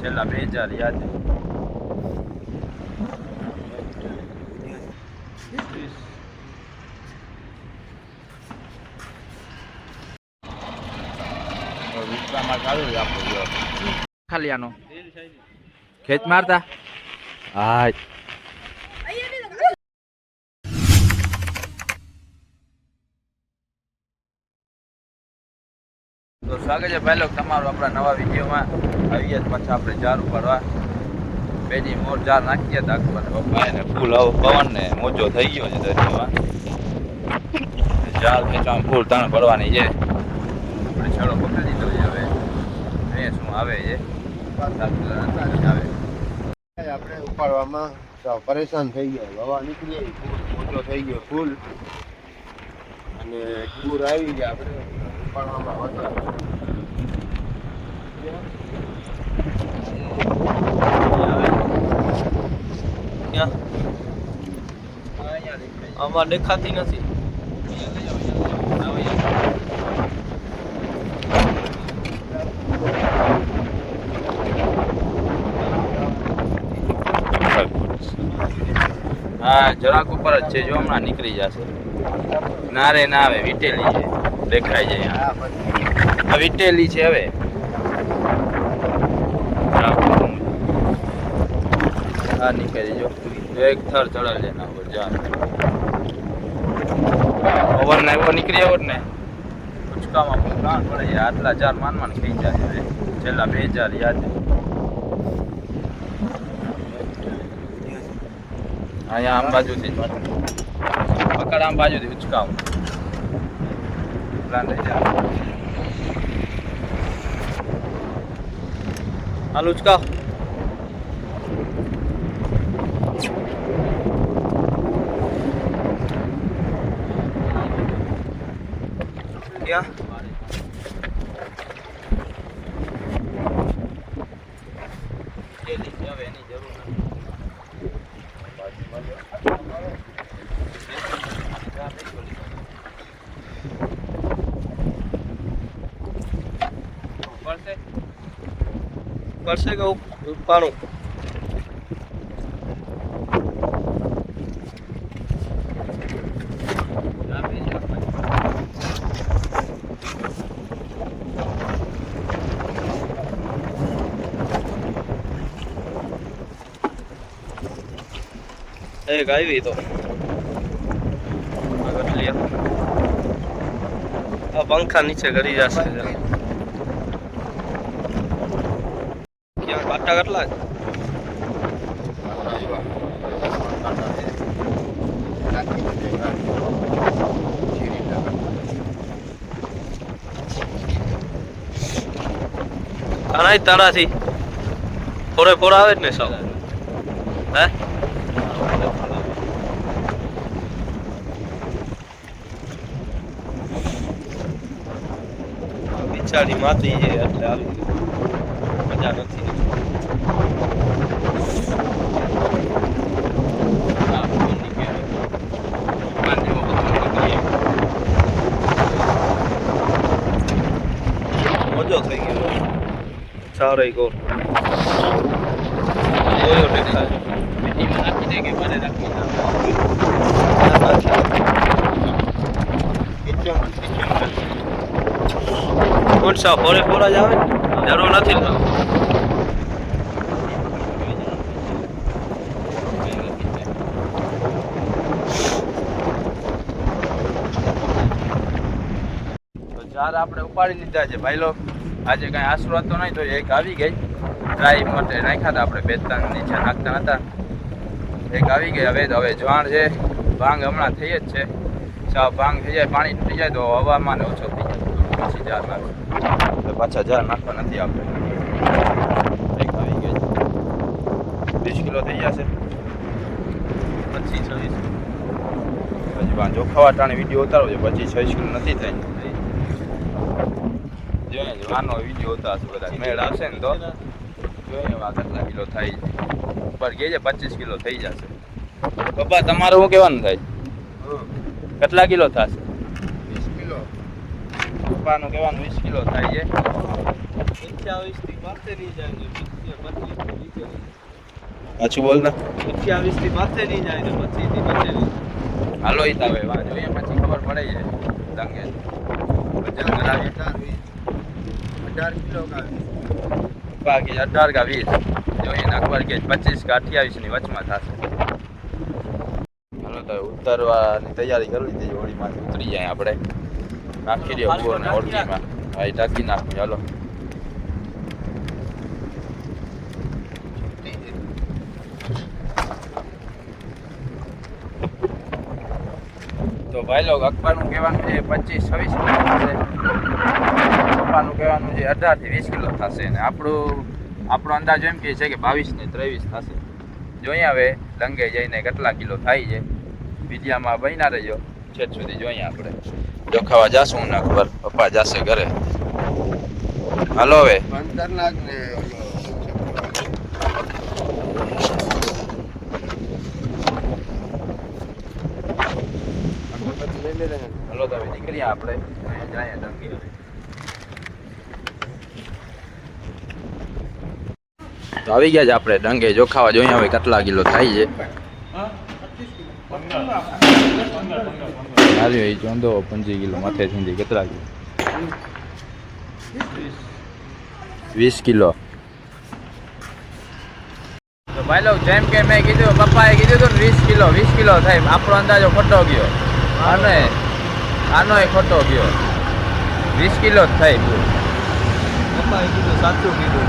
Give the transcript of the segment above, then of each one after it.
છેલ્લા 2000 યાદ ખાલી આનો ખેચ મારતા હા તો સ્વાગત છે ભાઈ લોકો તમારું આપણા નવા વિડીયોમાં આવીએ પાછા આપણે જાર ઉપાડવા બેજી મોર જાર નાખીએ તો પપ્પા એને ફૂલ પવન ને મોજો થઈ ગયો છે દરિયામાં જાર ખેંચવામાં ફૂલ તાણ પડવાની છે આપણે છેડો પકડી દીધો છે હવે અહીંયા શું આવે છે આવે આપણે ઉપાડવામાં પરેશાન થઈ ગયા હવા નીકળી મોટો થઈ ગયો ફૂલ અને પૂર આવી ગયા આપણે ઉપાડવામાં આમાં દેખાતી નથી હા જરાક ઉપર જ છે જો હમણાં નીકળી જશે ના રે ના આવે વીટેલી છે દેખાય છે આ વીટેલી છે હવે હા નીકળી જો એક થર ચડાવી લે ના ઉપર જા ઓવર ને એવો નીકળી આવ્યો ને ઉચકામાં પ્રાણ પડે છે આટલા ચાર માનમાન થઈ જાય છે છેલ્લા 2000 યાદ અહીંયા આમ બાજુથી પકડ આમ બાજુથી ઉચકાવ પ્લાન થઈ જાય હાલ ઉચકા ક્યાં હવે એની જરૂર નથી પડશે કે પાણું એક આવી તો આ પંખા નીચે કરી જશે ક્યાં કાંટા કેટલા આના તારાથી ફોરે ફોર આવે જ ને સૌ હે બિચારી માતી છે એટલે આવી મજા નથી મજો થઈ ગયો સારો ગોર જોયો દેખાય પેટીમાં નાખી દે કે મારે રાખી કોણ સા ફોરે ફોરા જ આવે જરૂર નથી જાર આપણે ઉપાડી લીધા છે ભાઈ લોક આજે કઈ આશરો હતો નહીં તો એક આવી ગઈ ડ્રાય માટે નાખ્યા હતા આપણે 2-3 નીચે નાખતા હતા એક આવી ગઈ હવે જવાણ છે ભાંગ હમણાં થઈ જ છે સાવ ભાંગ થઈ જાય પાણી તૂટી જાય તો હવામાન ઓછો થઈ જાય પછી જાર નાખે પાછા જાર નાખવા નથી આપણે એક આવી ગઈ 20 કિલો થઈ જશે 25-26 હજી જોખાવા ટાણે વિડીયો ઉતારો છે 25-26 કિલો નથી થઈ જોઈએ જવાનો વિડીયો ઉતારશું બધા મેળ આવશે ને તો જોઈએ કેટલા કિલો થાય ઉપર કે છે 25 કિલો થઈ જશે પપ્પા તમારું શું કહેવાનું થાય કેટલા કિલો થશે 20 કિલો પપ્પાનું કહેવાનું 20 કિલો થાય છે. 28 થી માથે નહીં જાય ને 25 થી નીચે. પાછું બોલતા 28 થી માથે નહીં જાય ને 25 થી નીચે. હાલો ઈ તાવે વાં જોઈએ પછી ખબર પડે છે દંગે વજન કરાવી 18 કિલો કા બાકી 18 કા 20 જોઈએ ને અકબર કે 25 કા 28 ની વચમાં થશે. હાલો તો ઉતરવાની તૈયારી કરી લીધી હોળીમાંથી ઉતરી જાય આપણે નાખી દો બોર ને હોળીમાં હા એ ટાંકી નાખું ચાલો. તો ભાઈ લોગ અકબરનું કહેવાનું છે 25-26 કિલો થશે, પપ્પાનું કહેવાનું છે 18 થી 20 કિલો થશે ને આપણો અંદાજ એમ કહે છે કે 22 ને 23 થશે. જોઈએ હવે લંગે જઈને કેટલા કિલો થાય છે. વિડીયામાં બન્યા રહેજો છેક સુધી જોઈએ આપણે જોખાવા જાશું ને અકબર પપ્પા જાશે ઘરે. હાલો હવે 15 લાખ ને હાલો તો હવે નીકળીએ આપણે જાય ડંકી હવે. તો આવી ગયા છે આપણે ડંગે જોખાવા જોઈએ હવે કેટલા કિલો થાય છે. આવ્યો એ ચોંધો 25 કિલો માથે થી કેટલા કિલો 20 કિલો. તો ભાઈ લોગ જેમ કે મેં કીધું પપ્પાએ કીધું હતું ને 20 કિલો થાય. આપણો અંદાજો ખોટો ગયો આનો ખોટો ગયો 20 કિલો જ થાય. પપ્પાએ કીધું સાચું કીધું.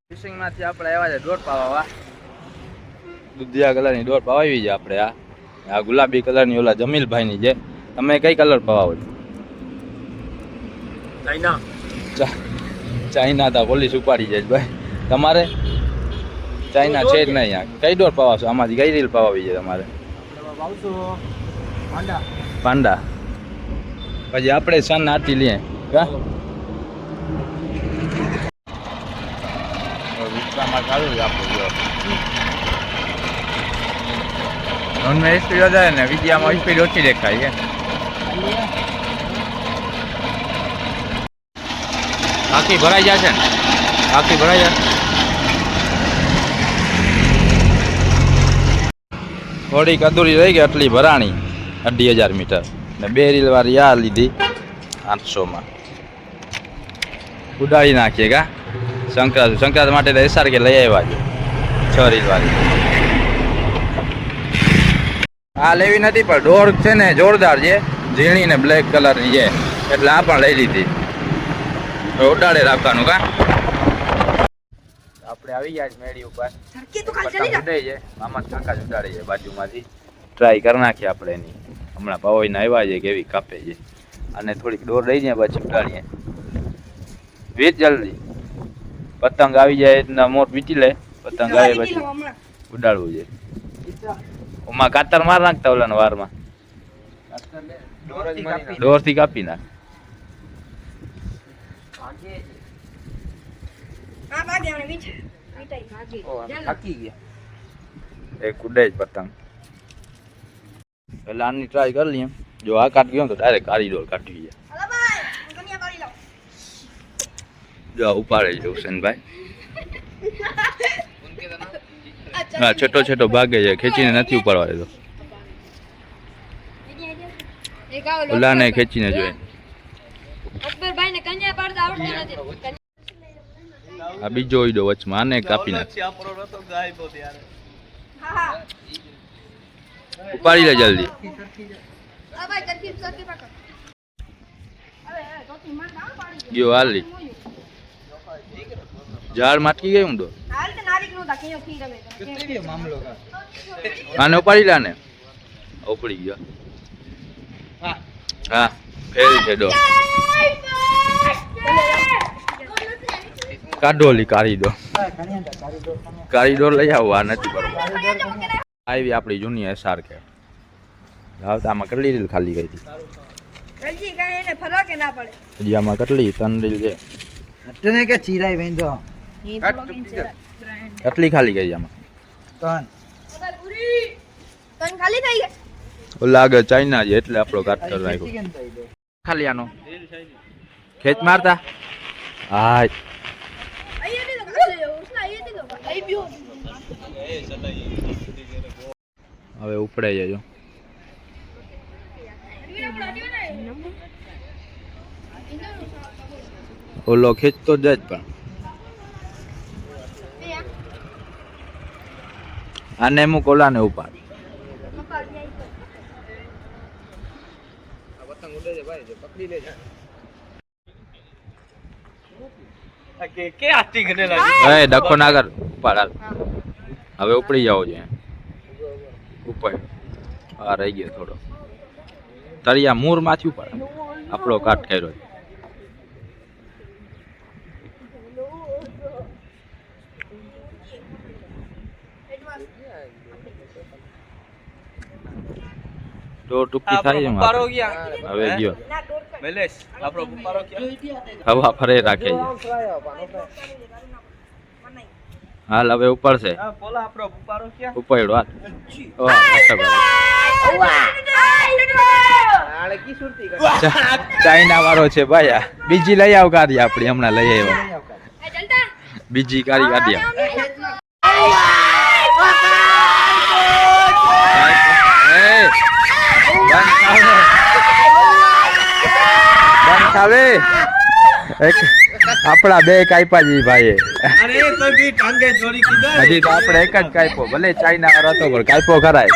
ફિશિંગમાંથી આપણે આવ્યા છે દોડ પાવા. દુધિયા કલરની દોડ પાવી છે આપણે. આ ગુલાબી કલરની ઓલા જમીલભાઈની છે. તમે કઈ કલર પવાવો છો? ચાઇના તો પોલીસ ઉપાડી જાય ભાઈ. તમારે ચાઇના છે જ નહીં. આ કઈ દોડ પવાશો? આમાંથી કઈ રીલ પવાવી છે તમારે? પાંડા. પછી આપણે સન આટી લઈએ કા વિશ્વમાં ચાલુ જ આપણું નોનમાં સ્પીડ વધારે ને વિદ્યામાં સ્પીડ ઓછી દેખાય છે. આખી ભરાઈ જશે ને આખી ભરાઈ જશે. થોડીક અધૂરી રહી ગઈ આટલી ભરાણી 2,500 મીટર ને 2 રીલ વાળી આ લીધી 800 માં ઉડાડી નાખીએ કા. સંક્રાંત માટે તો SRK લઈ આવ્યા છે 6 રીલ વાળી. આ લેવી નથી પણ ડોર છે ને જોરદાર છે, ઝીણી ને બ્લેક કલરની છે એટલે આ પણ લઈ લીધી. ઉડાડે રાખવાનું કા. આપણે આવી ગયા છે મેળી ઉપર. ઉડે છે મામા કાકા જ ઉડાડે છે બાજુમાંથી. ટ્રાય કરી નાખીએ આપણે એની. હમણાં પવન આવ્યા છે કેવી કાપે છે અને થોડીક દોર લઈ જાય પછી ઉડાડીએ. વીજ જલ્દી પતંગ આવી જાય એટલા મોટ વીટી લે. પતંગ આવે પછી ઉડાડવું છે. ઓમાં કાતર માર નાખતા ઓલાના વારમાં દોર થી કાપી નાખ. એક ઉડે જ પતંગ. એટલે આની ટ્રાય કરી લઈએ. જો આ કાઢ ગયો તો ડાયરેક્ટ કાળી ડોર કાઢવી છે. જો ઉપાડે છે હુસેનભાઈ. હા છોટો ભાગે છે, ખેંચીને નથી ઉપાડવા દેતો. ઓલાને ખેંચીને જોઈએ. આ બીજો ઈડો વચમાં આને કાપી નાખ. ઉપાડી લે જલ્દી. ગયો હાલી ઝાડ માટકી ગયું તો આને ઉપાડી લે. ને ઉપડી ગયો. હા ફેલ છે ડો. કાઢો લી કાઢી દો. કાઢી દો લઈ આવો. આ નથી બરોબર. આવી આપણી જૂની SRK. આમાં કેટલી રીલ ખાલી ગઈ હતી? હજી આમાં કેટલી 3 રીલ છે. કેટલી ખાલી ગઈ આમાં? ઓલા આગળ ચાઇના છે એટલે આપણો કાટ કરી નાખ્યો. ખાલી આનો ખેંચ મારતા હા હવે ઉપડાઈ જજો ઓલો ખેંચતો જ પણ આને મૂક ઓલાને ઉપાડ ડખો ના કર ઉપાડ હાલ હવે ઉપડી જાવ છે ઉપર આ રહી ગયો થોડો તળિયા મૂર માંથી ઉપાડ આપણો કાટ કર્યો તો ટૂંકી થાય છે હવે ગયો હવા ફરે રાખે છે હાલ હવે ઉપર છે ઉપાડો હાલ ચાઇના વાળો છે ભાઈ આ બીજી લઈ આવ કાઢી આપડી હમણાં લઈ આવ્યા બીજી કાઢી કાઢી આપડા બે કાપ્યા જી ભાઈ હજી તો આપડે એક જ કાપ્યો ભલે ચાઇના વાળો હતો પણ કાપ્યો ખરાય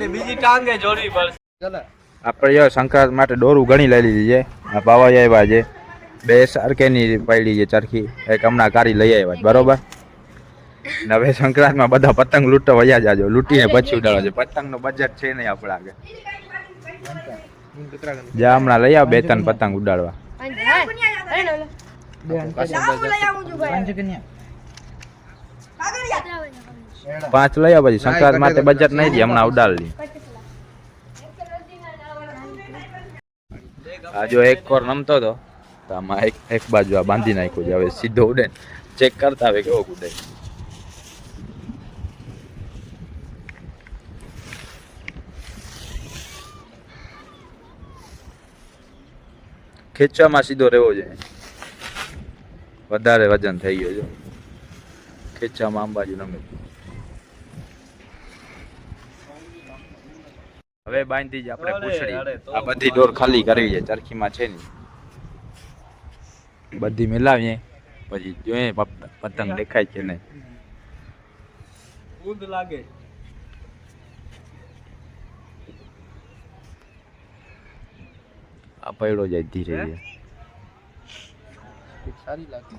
બીજી ટાંગે જોડવી પડશે આપણે સંક્રાંત માટે દોરું ઘણી લઈ લીધી છે આ બાવા આવ્યા છે બે સરખેની પડી છે ચરખી એક હમણાં કારી લઈ આવ્યા છે બરોબર ને હવે સંક્રાંતમાં બધા પતંગ લૂંટો વયા જાજો લૂંટીને પછી ઉડાડો છે પતંગનું બજેટ છે નહીં આપણા આગળ જા હમણાં લઈ આવ બે ત્રણ પતંગ ઉડાડવા 5 લઈ આવ પછી સંક્રાંત માટે બજેટ નહીં દે હમણાં ઉડાડી આ જો એક કોર રમતો હતો તો આમાં એક બાજુ આ બાંધી નાખ્યું છે હવે સીધો ઉડે ચેક કરતા હવે કેવો ઉડે ખેંચવામાં સીધો રહેવો જોઈએ વધારે વજન થઈ ગયો છે ખેંચવામાં આમ બાજુ નમે હવે બાંધી જ આપણે પૂછડી આ બધી ડોર ખાલી કરવી છે ચરખીમાં છે નહીં બધી મિલાવીએ પછી જોઈએ પતંગ દેખાય છે નહીં ઊંધ લાગે આ પડ્યો જાય ધીરે ધીરે સારી લાગે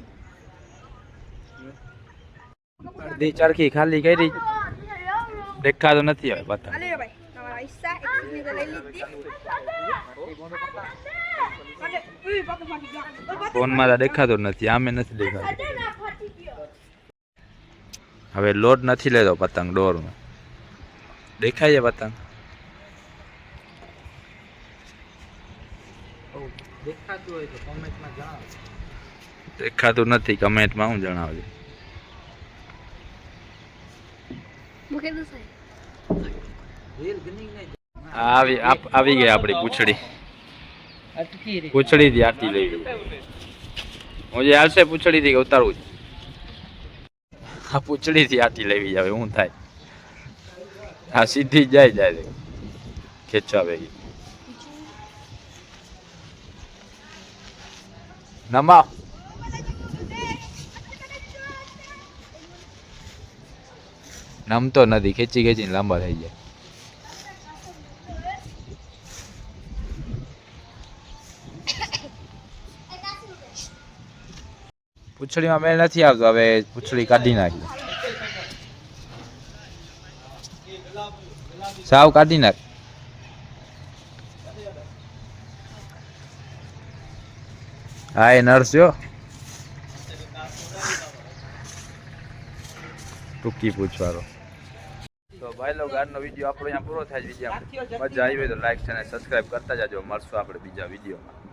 અડધી ચરખી ખાલી કરી દેખાતો નથી હવે પતંગ ફોનમાં તો દેખાતો નથી આમે નથી દેખાતો હવે લોડ નથી લેતો પતંગ ડોરનો દેખાય છે પતંગ દેખાતું નથી કમેન્ટમાં હું જણાવજો આવી ગઈ આપણી પૂછડી પૂછડી થી આટી લેવી હું જે હાલશે પૂછડી થી ઉતારવું આ પૂછડી થી આટી લેવી જાવે હું થાય આ સીધી જાય ખેંચવા ભેગી નમા નમતો નથી ખેંચી ખેંચીને લાંબા થઈ જાય પૂછડીમાં મેળ નથી આવતો હવે પૂછડી કાઢી નાખી સાવ કાઢી નાખ હા એ નર્સ જો ટૂંકી પૂછવારો તો ભાઈ લોકો આજનો વિડીયો આપણો અહીંયા પૂરો થાય છે વિડીયો મજા આવી હોય તો લાઈક અને સબસ્ક્રાઈબ કરતા જાજો મળશું આપણે બીજા વિડીયોમાં